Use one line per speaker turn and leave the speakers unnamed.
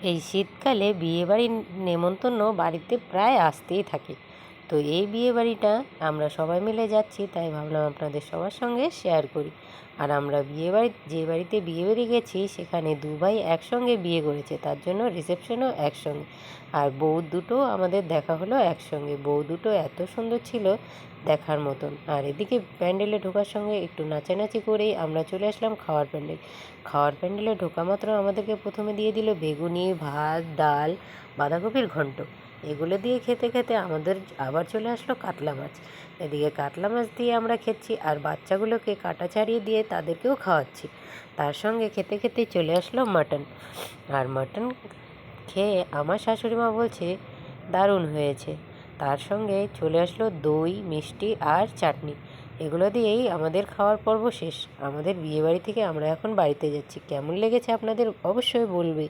এই শীতকালে বিয়েবাড়ির নেমন্তন্ন বাড়িতে প্রায় আসতেই থাকে। তো এই বিয়েবাড়িটা আমরা সবাই মিলে যাচ্ছি, তাই ভাবলাম আপনাদের সবার সঙ্গে শেয়ার করি। আর আমরা যে বাড়িতে বিয়েবাড়ি গেছি সেখানে দু ভাই একসঙ্গে বিয়ে করেছে, তার জন্য রিসেপশনও একসঙ্গে। আর বউ দুটো আমাদের দেখা হলো একসঙ্গে। বউ দুটো এত সুন্দর ছিল দেখার মতন। আর এদিকে প্যান্ডেলে ঢোকার সঙ্গে একটু নাচানাচি করেই আমরা চলে আসলাম খাওয়ার প্যান্ডেলে ঢোকা মাত্র আমাদেরকে প্রথমে দিয়ে দিল বেগুনি, ভাত, ডাল, বাঁধাকপির ঘন্ট। এগুলো দিয়ে খেতে খেতে আমাদের আবার চলে আসলো কাতলা মাছ। এদিকে কাতলা মাছ দিয়ে আমরা খেচ্ছি, আর বাচ্চাগুলোকে কাটা ছাড়িয়ে দিয়ে তাদেরকেও খাওয়াচ্ছি। তার সঙ্গে খেতে খেতে চলে আসলো মাটন। আর মাটন খেয়ে আমার শাশুড়ি মা বলছে দারুণ হয়েছে। তার সঙ্গে চলে আসলো দই, মিষ্টি আর চাটনি। এগুলো দিয়েই আমাদের খাওয়ার পর্ব শেষ। আমাদের বিয়েবাড়ি থেকে আমরা এখন বাড়িতে যাচ্ছি। কেমন লেগেছে আপনাদের অবশ্যই বলবে।